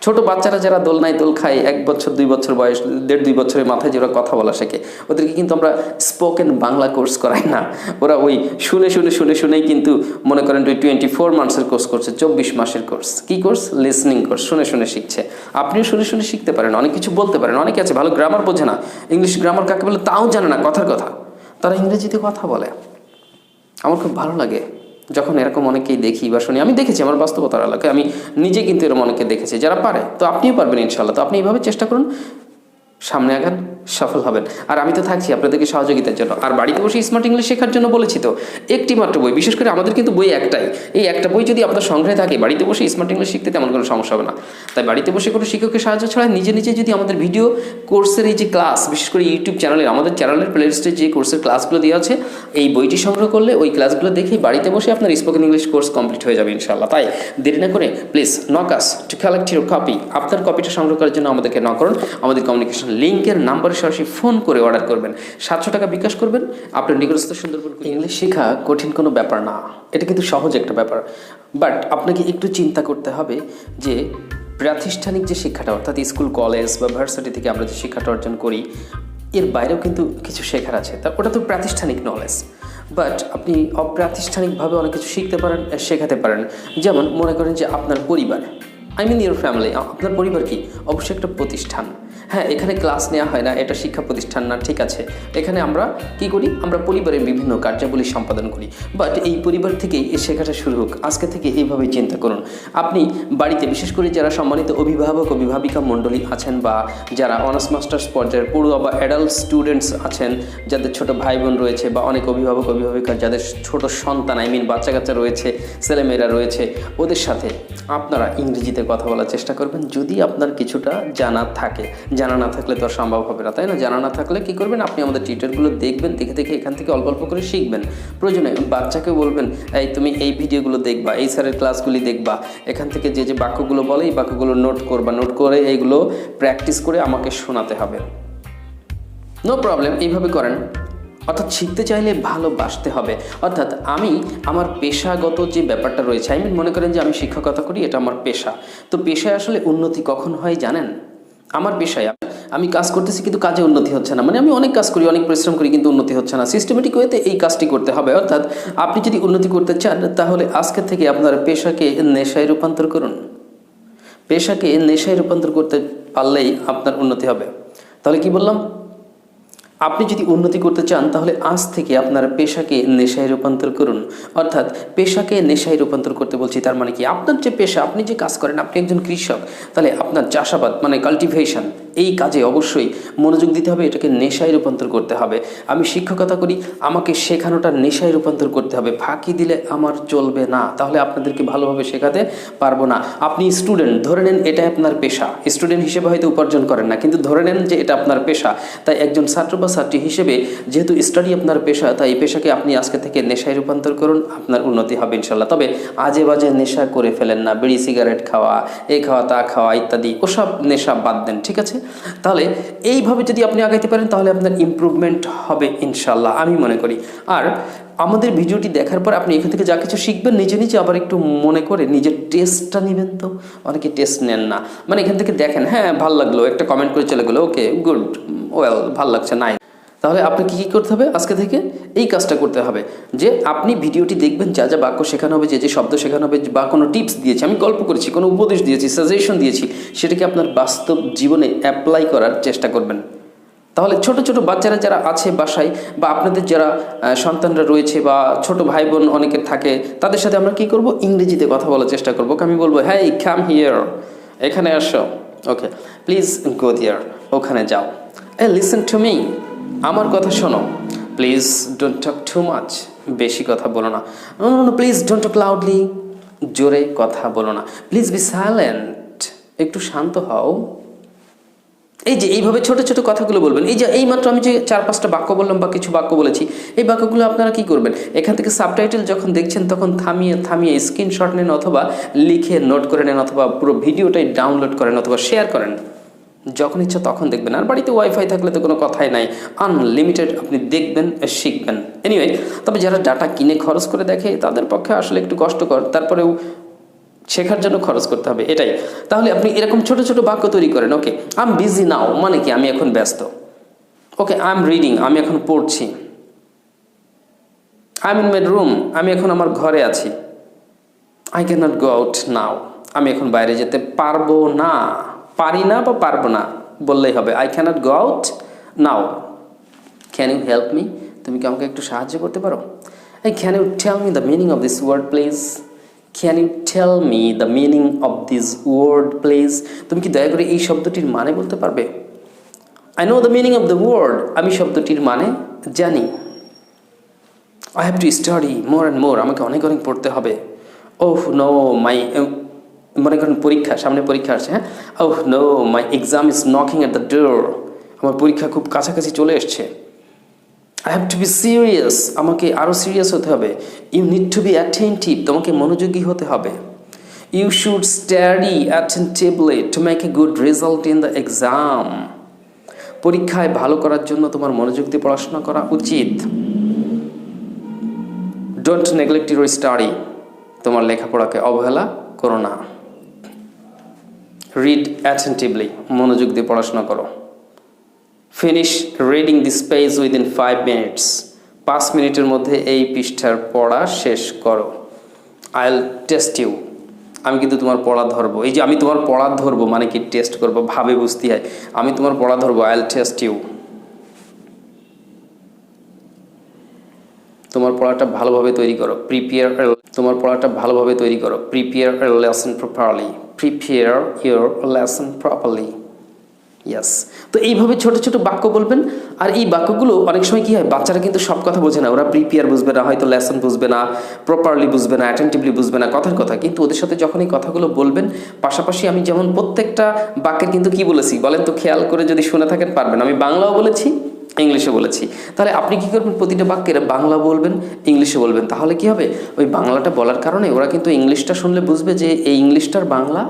ছোট বাচ্চারা যারা দোলনায় দোল খায় 1 বছর 2 বছর বয়স, 1.5-2 বছরের মাথায় যারা কথা বলা শেখে, ওদেরকে কিন্তু আমরা স্পোকেন বাংলা কোর্স করাই না। ওরা ওই শুনেই কিন্তু মনে করেন 24 মান্থসের কোর্স করছে, 24 মাসের কোর্স। কি কোর্স? Listening course. শুনে শিখছে। আপনিও শুনে শিখতে পারেন, অনেক কিছু বলতে পারেন। অনেকে আছে ভালো গ্রামার বোঝে না, ইংলিশ গ্রামার কাকে বলে তাও জানে না, কথার কথা তারা ইংরেজিতে কথা বলে। আমার খুব ভালো লাগে যখন এরকম অনেকেই দেখি বা শুনি। আমি দেখেছি আমার বাস্তবতার এলাকায়, আমি নিজে কিন্তু এরকম অনেকে দেখেছি যারা পারে। তো আপনিও পারবেন ইনশাল্লাহ। তো আপনি এইভাবে চেষ্টা করুন, সামনে আগান, সফল হবেন। আর আমি তো থাকছি আপনাদেরকে সহযোগিতার জন্য। আর বাড়িতে বসে স্মার্ট ইংলিশ শেখার জন্য বলেছি তো, একটি মাত্র বই, বিশেষ করে আমাদের কিন্তু বই একটাই। এই একটা বই যদি আপনার সংগ্রহে থাকে, বাড়িতে বসে স্মার্ট ইংলিশ শিখতে তেমন কোনো সমস্যা হবে না। তাই বাড়িতে বসে কোনো শিক্ষকের সাহায্য ছাড়া নিজে যদি আমাদের ভিডিও কোর্সের এই যে ক্লাস, বিশেষ করে ইউটিউব চ্যানেলে, আমাদের চ্যানেলের প্লেলিস্টে যে কোর্সের ক্লাসগুলো দেওয়া আছে, এই বইটি সংগ্রহ করলে ওই ক্লাসগুলো দেখেই বাড়িতে বসে আপনার স্পোকেন ইংলিশ কোর্স কমপ্লিট হয়ে যাবে ইনশাআল্লাহ। তাই দেরি না করে please knock us to collect your copy. আপনার কপিটা সংগ্রহ করার জন্য আমাদেরকে নক করুন। আমাদের কমিউনিকেশন লিঙ্কের নাম্বারে সরাসরি ফোন করে অর্ডার করবেন, 700 টাকা বিকাশ করবেন। আপনার নিকটস্থ সুন্দরবন। ইংলিশ শেখা কঠিন কোনো ব্যাপার না, এটা কিন্তু সহজ একটা ব্যাপার। বাট আপনাকে একটু চিন্তা করতে হবে যে প্রাতিষ্ঠানিক যে শিক্ষাটা, অর্থাৎ স্কুল, কলেজ বা ভার্সিটি থেকে আমরা যে শিক্ষাটা অর্জন করি, এর বাইরেও কিন্তু কিছু শেখার আছে। তা ওটা তো প্রাতিষ্ঠানিক নলেজ। বাট আপনি অপ্রাতিষ্ঠানিকভাবে অনেক কিছু শিখতে পারেন, শেখাতে পারেন। যেমন মনে করেন যে আপনার পরিবার, ইউর ফ্যামিলি, আপনার পরিবার কি অবশ্যই একটা প্রতিষ্ঠান। হ্যাঁ, এখানে ক্লাস নেওয়া হয় না, এটা শিক্ষা প্রতিষ্ঠান না, ঠিক আছে। এখানে আমরা কি করি? আমরা পরিবারের বিভিন্ন কার্যাবলী সম্পাদন করি। বাট এই পরিবার থেকেই এই শেখাটা শুরু হোক। আজকে থেকে এইভাবেই চিন্তা করুন। আপনি বাড়িতে, বিশেষ করে যারা সম্মানিত অভিভাবক অভিভাবিকা মণ্ডলী আছেন, বা যারা অনার্স মাস্টার্স পর্যায়ের পড়ুয়া বা অ্যাডাল্ট স্টুডেন্টস আছেন, যাদের ছোট ভাই বোন রয়েছে, বা অনেক অভিভাবক অভিভাবিকা যাদের ছোট সন্তান, বাচ্চা কাচ্চা রয়েছে, ছেলেমেয়েরা রয়েছে, ওদের সাথে আপনারা ইংরেজিতে কথা বলার চেষ্টা করবেন, যদি আপনার কিছুটা জানা থাকে। জানা না থাকলে তো আর সম্ভব হবে না, তাই না? জানা না থাকলে কী করবেন? আপনি আমাদের টিউটরগুলো দেখবেন, দেখে এখান থেকে অল্প অল্প করে শিখবেন। প্রয়োজনে বাচ্চাকে বলবেন, এই তুমি এই ভিডিওগুলো দেখবা, এই স্যারের ক্লাসগুলি দেখবা, এখান থেকে যে বাক্যগুলো বলে এই বাক্যগুলো নোট করবা, নোট করে এইগুলো প্র্যাকটিস করে আমাকে শোনাতে হবে। নো প্রবলেম, এইভাবে করেন। অর্থাৎ শিখতে চাইলে ভালোবাসতে হবে। অর্থাৎ আমি আমার পেশাগত যে ব্যাপারটা রয়েছে, মনে করেন যে আমি শিক্ষকতা করি, এটা আমার পেশা। তো পেশায় আসলে উন্নতি কখন হয় জানেন? আমার পেশায় আমি কাজ করতেছি কিন্তু কাজে উন্নতি হচ্ছে না, আমি অনেক কাজ করি, অনেক পরিশ্রম করি, কিন্তু উন্নতি হচ্ছে না। সিস্টেমেটিক ওয়েতে এই কাজটি করতে হবে। অর্থাৎ আপনি যদি উন্নতি করতে চান, তাহলে আজকে থেকে আপনার পেশাকে নেশায় রূপান্তর করুন। পেশাকে নেশায় রূপান্তর করতে পারলেই আপনার উন্নতি হবে। তাহলে কি বললাম? আপনি যদি উন্নতি করতে চান, তাহলে আজ থেকে আপনার পেশাকে নেশায় রূপান্তর করুন। অর্থাৎ পেশাকে নেশায় রূপান্তর করতে বলছি, তার মানে কি? আপনার যে পেশা, আপনি যে কাজ করেন, আপনি একজন কৃষক, তাহলে আপনার চাষাবাদ কাল্টিভেশন, এই কাজে অবশ্যই মনোযোগ দিতে হবে, এটাকে নেশায় রূপান্তর করতে হবে। আমি শিক্ষকতা করি, আমাকে শেখানোটা নেশায় রূপান্তর করতে হবে। ফাঁকি দিলে আমার চলবে না, তাহলে আপনাদেরকে ভালোভাবে শেখাতে পারবো না। আপনি স্টুডেন্ট, ধরে নেন এটা আপনার পেশা। স্টুডেন্ট হিসেবে হয়তো উপার্জন করেন না, কিন্তু ধরে নেন যে এটা আপনার পেশা। তাই একজন ছাত্র বা ছাত্রী হিসেবে, যেহেতু স্টাডি আপনার পেশা, তাই এই পেশাকে আপনি আজকে থেকে নেশায় রূপান্তর করুন, আপনার উন্নতি হবে ইনশাল্লাহ। তবে আজে বাজে নেশা করে ফেলেন না, বিড়ি সিগারেট খাওয়া, এই খাওয়া তা খাওয়া ইত্যাদি, ওসব নেশা বাদ দেন, ঠিক আছে? তাহলে এইভাবে যদি আপনি আগাইতে পারেন, তাহলে আপনার ইমপ্রুভমেন্ট হবে ইনশাল্লাহ, আমি মনে করি। আর আমাদের ভিডিওটি দেখার পর আপনি এখান থেকে যা কিছু শিখবেন, নিজে আবার একটু মনে করে নিজের টেস্টটা নেবেন। তো অনেকে টেস্ট নেন না, এখান থেকে দেখেন, হ্যাঁ ভালো লাগলো, একটা কমেন্ট করে চলে গেলো, ওকে গুড, ওয়েল, ভালো লাগছে, নাই। তাহলে আপনাকে কী করতে হবে? আজকে থেকে এই কাজটা করতে হবে যে আপনি ভিডিওটি দেখবেন, যা যা বাক্য শেখানো হবে, যে শব্দ শেখানো হবে, বা কোনো টিপস দিয়েছি, আমি গল্প করেছি, কোনো উপদেশ দিয়েছি, সাজেশন দিয়েছি, সেটাকে আপনার বাস্তব জীবনে অ্যাপ্লাই করার চেষ্টা করবেন। তাহলে ছোট ছোট বাচ্চারা যারা আছে বাসায়, বা আপনাদের যারা সন্তানরা রয়েছে, বা ছোট ভাই বোন অনেকের থাকে, তাদের সাথে আমরা কী করব? ইংরেজিতে কথা বলার চেষ্টা করবো। আমি বলবো, হ্যাঁ কাম হিয়ার, এখানে আসো, ওকে প্লিজ গো দেয়ার, ওখানে যাও, লিসেন টু মি, আমার কথা শোনো, please don't talk too much, বেশি কথা বলো না, প্লিজ ডোন্ট টক লাউডলি, জোরে কথা বলো না, প্লিজ বি সাইলেন্ট, একটু শান্ত হও। এই যে এইভাবে ছোট ছোট কথাগুলো বলবেন। এই যে এইমাত্র আমি যে 4-5টা বাক্য বললাম, বা কিছু বাক্য বলেছি, এই বাক্যগুলো আপনারা কি করবেন? এখান থেকে সাবটাইটেল যখন দেখছেন, তখন থামিয়ে স্ক্রিনশট নেন, অথবা লিখে নোট করে নেন, অথবা পুরো ভিডিওটাই ডাউনলোড করেন, অথবা শেয়ার করেন। যখন ইচ্ছা তখন দেখবেন। আর বাড়িতে ওয়াইফাই থাকলে তো কোনো কথাই নাই, আনলিমিটেড আপনি দেখবেন, শিখবেন। এনিওয়ে, তবে যারা ডাটা কিনে খরচ করে দেখে, তাদের পক্ষে আসলে একটু কষ্টকর। তারপরেও শেখার জন্য খরচ করতে হবে, এটাই। তাহলে আপনি এরকম ছোট ছোট বাক্য তৈরি করেন। ওকে, আই এম বিজি নাও মানে কি আমি এখন ব্যস্ত। ওকে, আই এম রিডিং আমি এখন পড়ছি। I am in my room আমি এখন আমার ঘরে আছি। I can not go out নাও আমি এখন বাইরে যেতে পারবো না, পারি না বা পারবো না বললেই হবে। I can not go out now. Can you help me তুমি কি আমাকে একটু সাহায্য করতে পারো? এই can you tell me the meaning of this word please. Can you tell me the meaning of this word please তুমি কি দয়া করে এই শব্দটির মানে বলতে পারবে? I know the meaning of the word আমি শব্দটির মানে জানি। I have to study more and more আমাকে অনেক অনেক পড়তে হবে। ওহ নো মাই মনে করেন পরীক্ষা, সামনে পরীক্ষা আসছে, হ্যাঁ। Oh no my exam is knocking at the door আমার পরীক্ষা খুব কাছাকাছি চলে এসছে। I have to be serious আমাকে আরও সিরিয়াস হতে হবে। You need to be attentive তোমাকে মনোযোগী হতে হবে। You should study attentively to make a good result in the exam পরীক্ষায় ভালো করার জন্য তোমার মনোযোগ দিয়ে পড়াশোনা করা উচিত। ডোন্ট নেগলেক্ট ইউর স্টাডি তোমার লেখাপড়াকে অবহেলা করো না। রিড অ্যাটেন্টিভলি মনোযোগ দিয়ে পড়াশোনা করো। Finish reading this page within 5 minutes 5 মিনিটের মধ্যে এই পৃষ্ঠার পড়া শেষ করো। আই উইল টেস্ট ইউ আমি কিন্তু তোমার পড়া ধরবো। এই যে আমি তোমার পড়া ধরবো মানে কি টেস্ট করবো, ভাবে বুঝতে হয়। আমি তোমার পড়া ধরবো, আই উইল টেস্ট ইউ। তোমার পড়াটা ভালোভাবে তৈরি করো, প্রিপেয়ার তোমার পড়াটা ভালোভাবে তৈরি করো। Prepare your lesson properly, prepare your lesson properly. Yes. তো এইভাবে ছোট ছোট বাক্য বলবেন। আর এই বাক্যগুলো অনেক সময় কী হয়, বাচ্চারা কিন্তু সব কথা বোঝে না। ওরা প্রিপেয়ার বুঝবে না, হয়তো লেসন বুঝবে না, প্রপারলি বুঝবে না, অ্যাটেন্টিভলি বুঝবে না কথার কথা। কিন্তু ওদের সাথে যখন এই কথাগুলো বলবেন, পাশাপাশি আমি যেমন প্রত্যেকটা বাক্যের কিন্তু কি বলেছি বলেন তো, খেয়াল করে যদি শুনে থাকেন পারবেন। আমি বাংলাও বলেছি, ইংলিশে বলেছি। তাহলে আপনি কী করবেন, প্রতিটা বাক্যের বাংলা বলবেন, ইংলিশে বলবেন। তাহলে কি হবে, ওই বাংলাটা বলার কারণে ওরা কিন্তু ইংলিশটা শুনলে বুঝবে যে এই ইংলিশটার বাংলা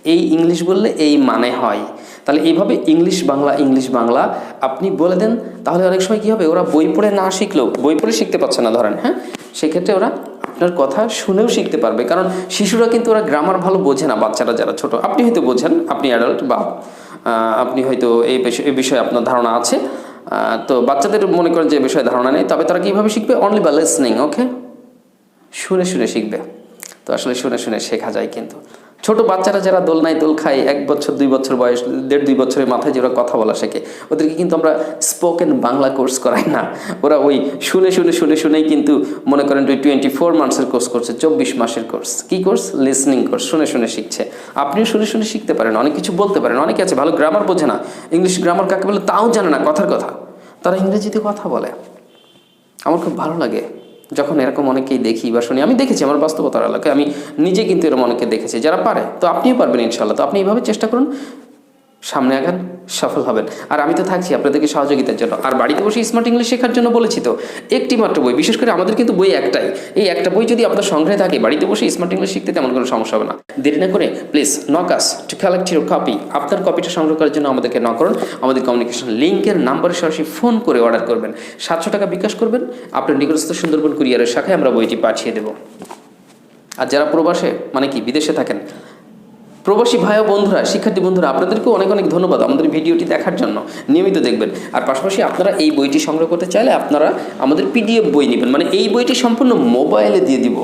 এই ইংলিশ বললে এই মানে হয়। তাহলে এইভাবে ইংলিশ বাংলা আপনি বলে দেন। তাহলে অনেক সময় কী হবে, ওরা বই পড়ে না শিখলেও, বই পড়ে শিখতে পারছে না ধরেন, হ্যাঁ, সেক্ষেত্রে ওরা আপনার কথা শুনেও শিখতে পারবে। কারণ শিশুরা কিন্তু ওরা গ্রামার ভালো বোঝে না, বাচ্চারা যারা ছোট। আপনি হয়তো বোঝেন, আপনি অ্যাডাল্ট বা আপনি হয়তো এই বিষয়ে আপনার ধারণা আছে। তো বাচ্চাদের মনে করেন যে বিষয়ে ধারণা নেই, তবে তারা কীভাবে শিখবে, অনলি বাই লিসনিং। ওকে, শুনে শুনে শিখবে। তো আসলে শুনে শুনে শেখা যায়। কিন্তু ছোট বাচ্চারা যারা দোলনায় দোল খায়, 1 বছর 2 বছর বয়স, 1.5-2 বছরের মাথায় যারা কথা বলা শেখে, ওদেরকে কিন্তু আমরা স্পোকেন বাংলা কোর্স করাই না। ওরা ওই শুনেই কিন্তু মনে করেন 24 মান্থসের কোর্স করছে, 24 মাসের কোর্স। কি কোর্স? Listening course. শুনে শুনে শিখছে। আপনিও শুনে শিখতে পারেন, অনেক কিছু বলতে পারেন। অনেকে আছে ভালো গ্রামার বোঝে না, ইংলিশ গ্রামার কাকে বলে তাও জানে না, কথার কথা তারা ইংরেজিতে কথা বলে। আমার খুব ভালো লাগে যখন এরকম অনেকেই দেখি বা শুনি। আমি দেখেছি আমার বাস্তবতার এলাকায়, আমি নিজে কিন্তু এরকম অনেকে দেখেছি যারা পারে। তো আপনিও পারবেন ইনশাল্লাহ। তো আপনি এইভাবে চেষ্টা করুন, সামনে আগান, সফল হবেন। আর আমি তো থাকছি আপনাদেরকে সহযোগিতার জন্য। আর বাড়িতে বসে স্মার্ট ইংলিশ শেখার জন্য বলেছি তো, একটি মাত্র বই, বিশেষ করে আমাদের কিন্তু বই একটাই। এই একটা বই যদি আপনার সংগ্রহে থাকে, বাড়িতে বসে স্মার্ট ইংলিশ শিখতে তেমন কোনো সমস্যা হবে না। দেরি না করে please knock us to collect your copy. আপনার কপিটা সংগ্রহ করার জন্য আমাদেরকে নক করুন। আমাদের কমিউনিকেশন লিঙ্কের নাম্বারে সরাসরি ফোন করে অর্ডার করবেন। 700 টাকা বিকাশ করবেন, আপনার নিকটস্থ সুন্দরবন কুরিয়ারের শাখায় আমরা বইটি পাঠিয়ে দেব। আর যারা প্রবাসে মানে কি বিদেশে থাকেন, প্রবাসী ভাই ও বন্ধুরা, শিক্ষার্থী বন্ধুরা, আপনাদেরকেও অনেক অনেক ধন্যবাদ আমাদের ভিডিওটি দেখার জন্য। নিয়মিত দেখবেন। আর পাশাপাশি আপনারা এই বইটি সংগ্রহ করতে চাইলে আপনারা আমাদের PDF বই নেবেন। মানে এই বইটি সম্পূর্ণ মোবাইলে দিয়ে দিব,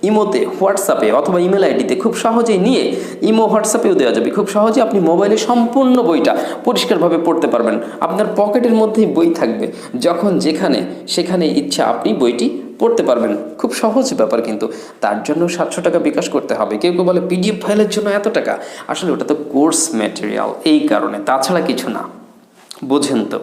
ইমোতে, হোয়াটসঅ্যাপে অথবা ইমেল আইডিতে খুব সহজেই নিয়ে, ইমো হোয়াটসঅ্যাপেও দেওয়া যাবে। খুব সহজে আপনি মোবাইলে সম্পূর্ণ বইটা পরিষ্কারভাবে পড়তে পারবেন। আপনার পকেটের মধ্যেই বই থাকবে, যখন সেখানে ইচ্ছা আপনি বইটি পড়তে পারবেন। খুব সহজ ব্যাপার। কিন্তু তার জন্য 700 টাকা বিকাশ করতে হবে। কেউ কেউ বলে PDF ফাইলের জন্য এত টাকা। আসলে ওটা তো কোর্স ম্যাটেরিয়াল, এই কারণে, তাছাড়া কিছু না। বোঝেন তো,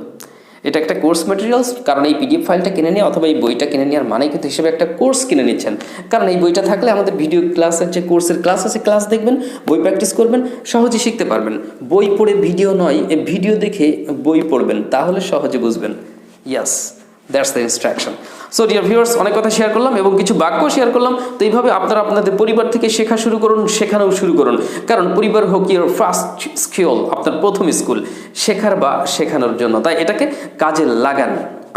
এটা একটা কোর্স ম্যাটেরিয়ালস। কারণ এই PDF ফাইলটা কিনে নিয়ে অথবা এই বইটা কিনে নেওয়ার মানে কিন্তু হিসেবে একটা কোর্স কিনে নিচ্ছেন। কারণ এই বইটা থাকলে আমাদের ভিডিও ক্লাসের যে কোর্সের ক্লাস আছে, ক্লাস দেখবেন, বই প্র্যাকটিস করবেন, সহজে শিখতে পারবেন। বই পড়ে ভিডিও নয়, ভিডিও দেখে বই পড়বেন, তাহলে সহজে বুঝবেন। Yes, that's the instruction. So dear viewers, অনেক কথা শেয়ার করলাম এবং কিছু বাক্য শেয়ার করলাম। তো এইভাবে আপনারা আপনাদের পরিবার থেকে শেখা শুরু করুন, শেখানো শুরু করুন। কারণ পরিবার হোক ইউর ফার্স্ট স্কুল, আপনার প্রথম স্কুল শেখার বা শেখানোর জন্য। তাই এটাকে কাজে লাগান।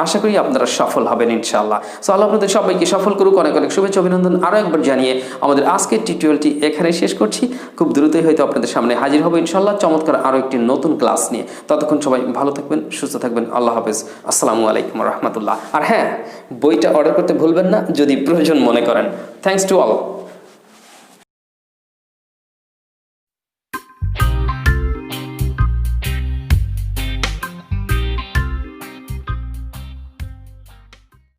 আশা করি আপনারা সফল হবেন ইনশাআল্লাহ। সো আল্লাহ আপনাদের সবাইকে সফল করুক। অনেক অনেক শুভেচ্ছা অভিনন্দন আরও একবার জানিয়ে আমাদের আজকের টিউটোরিয়ালটি এখানে শেষ করছি। খুব দ্রুতই হয়তো আপনাদের সামনে হাজির হবো ইনশাআল্লাহ চমৎকার আরও একটি নতুন ক্লাস নিয়ে। ততক্ষণ সবাই ভালো থাকবেন, সুস্থ থাকবেন। আল্লাহ হাফেজ। আসসালামু আলাইকুম রহমতুল্লাহ। আর হ্যাঁ, বইটা অর্ডার করতে ভুলবেন না যদি প্রয়োজন মনে করেন। Thanks to all.